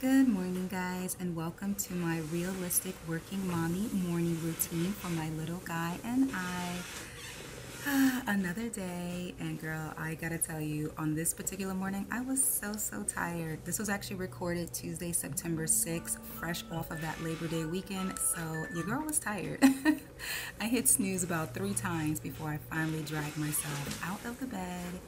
Good morning, guys, and welcome to my realistic working mommy morning routine for my little guy and I. Another day, and girl, I gotta tell you, on this particular morning, I was so tired. This was actually recorded Tuesday, September 6th, fresh off of that Labor Day weekend, so your girl was tired. I hit snooze about 3 times before I finally dragged myself out of the bed.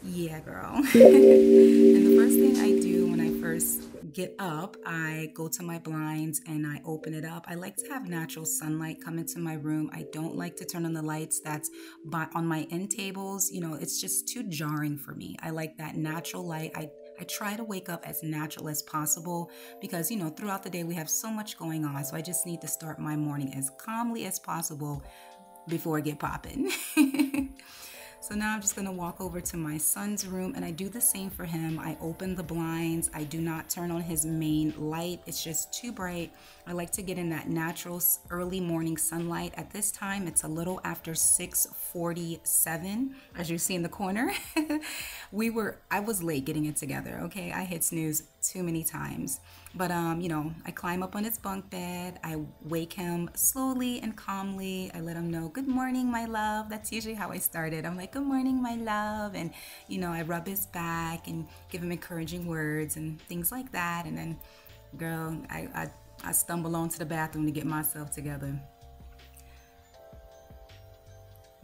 Yeah, girl. And the first thing I do when I first get up, I go to my blinds and I open it up. I like to have natural sunlight come into my room. I don't like to turn on the lights that's on my end tables. It's just too jarring for me. I like that natural light. I try to wake up as natural as possible because, throughout the day we have so much going on. So I just need to start my morning as calmly as possible before I get popping. So now I'm just going to walk over to my son's room and I do the same for him. I open the blinds. I do not turn on his main light. It's just too bright. I like to get in that natural early morning sunlight. At this time, it's a little after 6:47, as you see in the corner. I was late getting it together, okay? I hit snooze too many times. But, I climb up on his bunk bed. I wake him slowly and calmly. I let him know, good morning, my love. That's usually how I started. I'm like, good morning, my love. And, I rub his back and give him encouraging words and things like that. And then, girl, I stumble on to the bathroom to get myself together.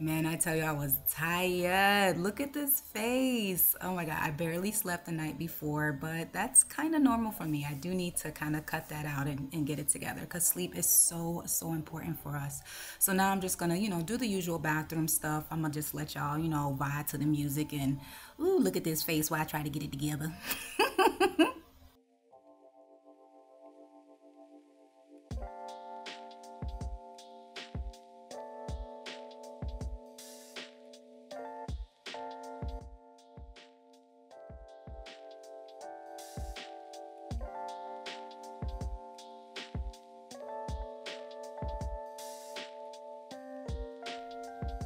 Man, I tell you, I was tired. Look at this face. Oh my God, I barely slept the night before, but that's kind of normal for me. I do need to kind of cut that out and get it together because sleep is so important for us. So now I'm just gonna, do the usual bathroom stuff. I'm gonna just let y'all, vibe to the music and, ooh, look at this face while I try to get it together.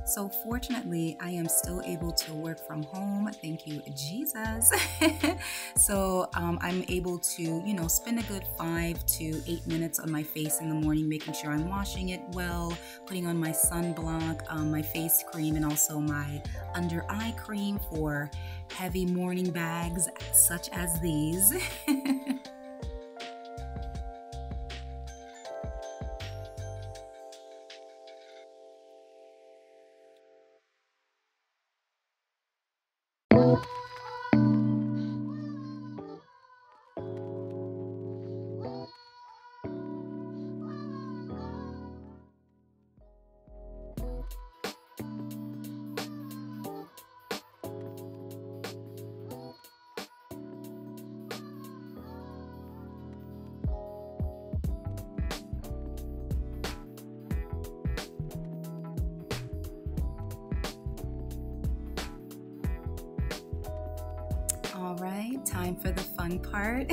So fortunately, I am still able to work from home. Thank you, Jesus. So I'm able to, spend a good 5 to 8 minutes on my face in the morning, making sure I'm washing it well, putting on my sunblock, my face cream, and also my under eye cream for heavy morning bags such as these. All right, time for the fun part.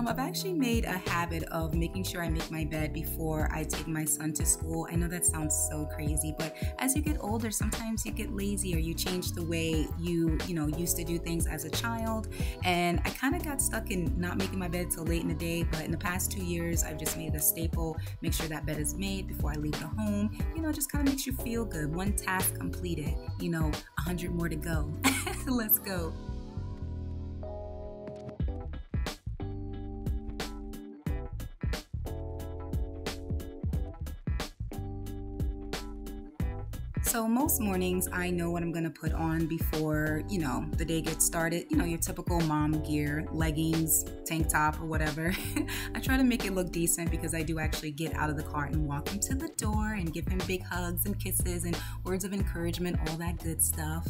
I've actually made a habit of making sure I make my bed before I take my son to school. I know that sounds so crazy, but as you get older, sometimes you get lazy or you change the way you used to do things as a child. And I kind of got stuck in not making my bed till late in the day, but in the past 2 years, I've just made it a staple. Make sure that bed is made before I leave the home. Just kind of makes you feel good. One task completed, 100 more to go. Let's go. So most mornings I know what I'm going to put on before, the day gets started. Your typical mom gear, leggings, tank top or whatever. I try to make it look decent because I do actually get out of the car and walk him to the door and give him big hugs and kisses and words of encouragement, all that good stuff.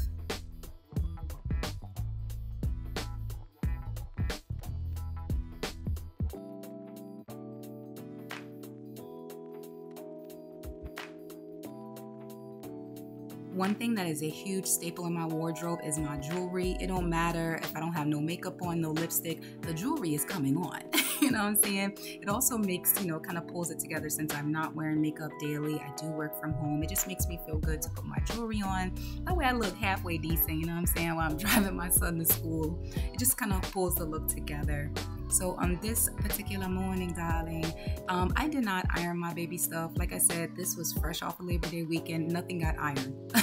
One thing that is a huge staple in my wardrobe is my jewelry. It don't matter if I don't have no makeup on, no lipstick, the jewelry is coming on. You know what I'm saying? It also makes, kind of pulls it together since I'm not wearing makeup daily. I do work from home. It just makes me feel good to put my jewelry on. That way I look halfway decent, you know what I'm saying, while I'm driving my son to school. It just kind of pulls the look together. So on this particular morning, darling, I did not iron my baby stuff. Like I said, this was fresh off of Labor Day weekend. Nothing got ironed.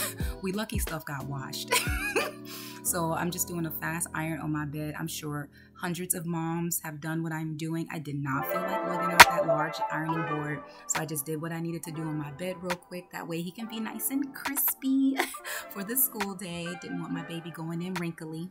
We lucky stuff got washed. So I'm just doing a fast iron on my bed. I'm sure hundreds of moms have done what I'm doing. I did not feel like lugging out that large ironing board. So I just did what I needed to do on my bed real quick. That way he can be nice and crispy for the school day. Didn't want my baby going in wrinkly.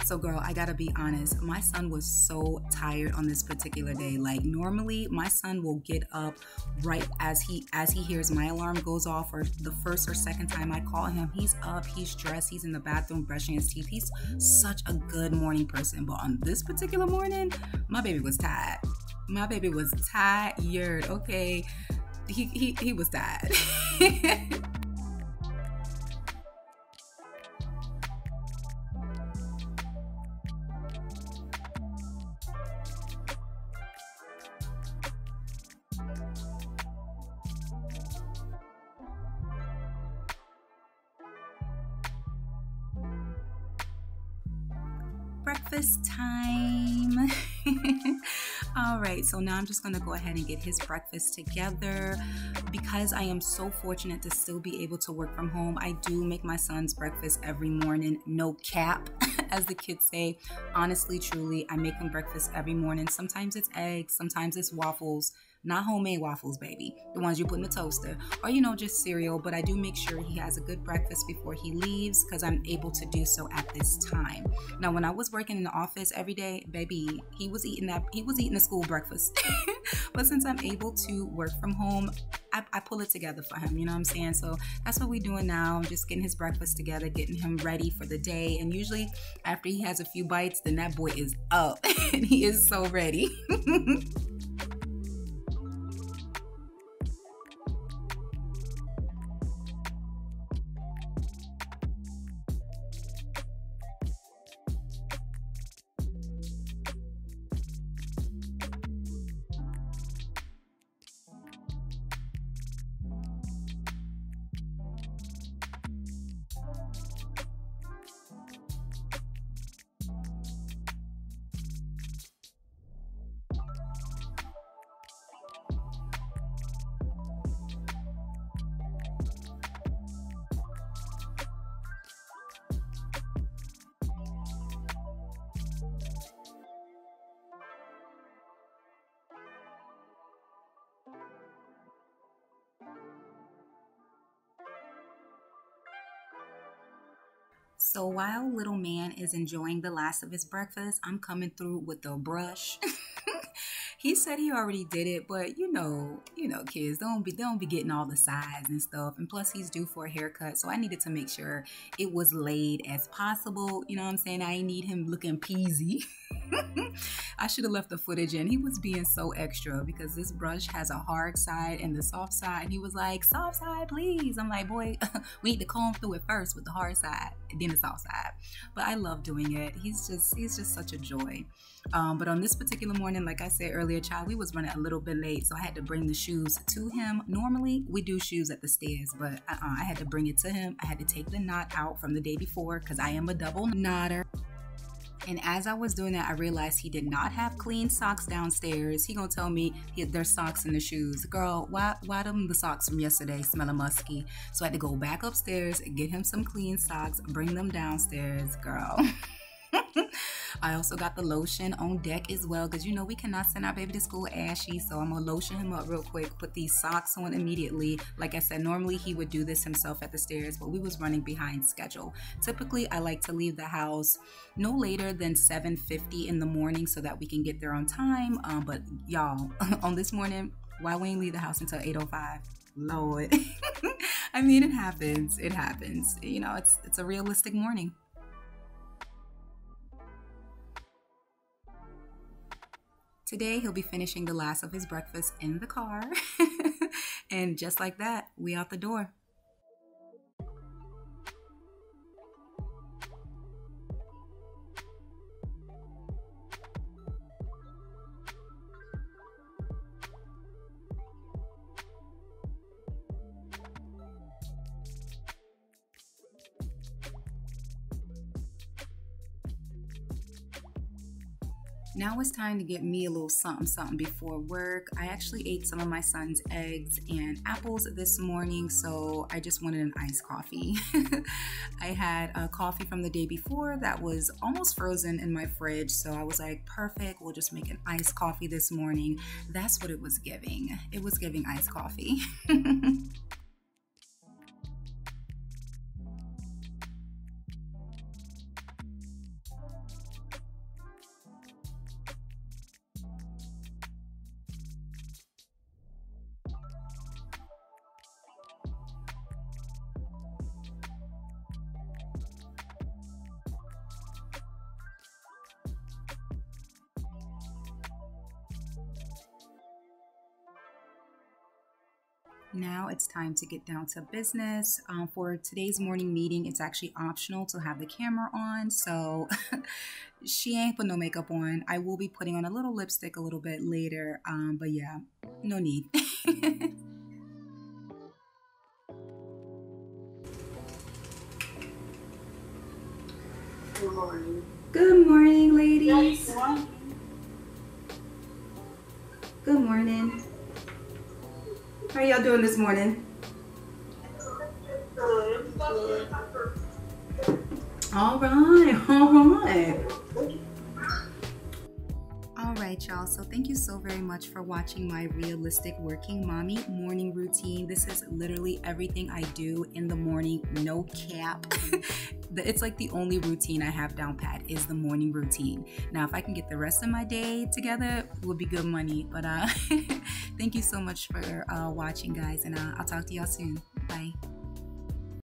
So girl, I gotta be honest, my son was so tired on this particular day. Like normally my son will get up right as he hears my alarm goes off, or the first or second time I call him, he's up, he's dressed, he's in the bathroom brushing his teeth. He's such a good morning person. But on this particular morning, my baby was tired. My baby was tired, okay? He was tired. Breakfast time. All right, so now I'm just gonna go ahead and get his breakfast together. Because I am so fortunate to still be able to work from home, I do make my son's breakfast every morning. No cap, as the kids say. Honestly, truly, I make him breakfast every morning. Sometimes it's eggs, sometimes it's waffles. Not homemade waffles, baby. The ones you put in the toaster. Or, just cereal. But I do make sure he has a good breakfast before he leaves because I'm able to do so at this time. Now, when I was working in the office every day, baby, he was eating the school breakfast. But since I'm able to work from home, I pull it together for him, you know what I'm saying? So that's what we're doing now. Just getting his breakfast together, getting him ready for the day. And usually after he has a few bites, then that boy is up and he is so ready. So while little man is enjoying the last of his breakfast, I'm coming through with the brush. He said he already did it, but kids don't be getting all the sides and stuff. And plus he's due for a haircut, so I needed to make sure it was laid as possible. You know what I'm saying? I need him looking peasy. I should have left the footage in. He was being so extra because this brush has a hard side and the soft side. And he was like, soft side, please. I'm like, boy, we need to comb through it first with the hard side and then the soft side. But I love doing it. He's just such a joy. But on this particular morning, like I said earlier, child, we was running a little bit late, so I had to bring the shoes to him. Normally, we do shoes at the stairs, but I had to bring it to him. I had to take the knot out from the day before because I am a double knotter. And as I was doing that, I realized he did not have clean socks downstairs. He gonna tell me there's socks in the shoes. Girl, why them the socks from yesterday smelling musky? So I had to go back upstairs, get him some clean socks, bring them downstairs, girl. I also got the lotion on deck as well because we cannot send our baby to school ashy, so I'm gonna lotion him up real quick, put these socks on immediately. Like I said, normally he would do this himself at the stairs, but we was running behind schedule. Typically I like to leave the house no later than 7:50 in the morning so that we can get there on time, but y'all, on this morning, why we ain't leave the house until 8:05? Lord. I mean, it happens. It's a realistic morning. Today, he'll be finishing the last of his breakfast in the car. And just like that, we out the door. Now it's time to get me a little something before work. I actually ate some of my son's eggs and apples this morning, so I just wanted an iced coffee. I had a coffee from the day before that was almost frozen in my fridge, so I was like, perfect, we'll just make an iced coffee this morning. That's what it was giving. It was giving iced coffee. Now it's time to get down to business. For today's morning meeting, it's actually optional to have the camera on, so she ain't put no makeup on. I will be putting on a little lipstick a little bit later, but yeah, no need. Good morning. Good morning, ladies. Good morning. Good morning. How y'all doing this morning? Good. Good. All right, all right. All right, y'all. So thank you so very much for watching my realistic working mommy morning routine. This is literally everything I do in the morning, no cap. It's like the only routine I have down pat is the morning routine. Now, if I can get the rest of my day together, it would be good money. But thank you so much for watching, guys, and I'll talk to y'all soon. Bye.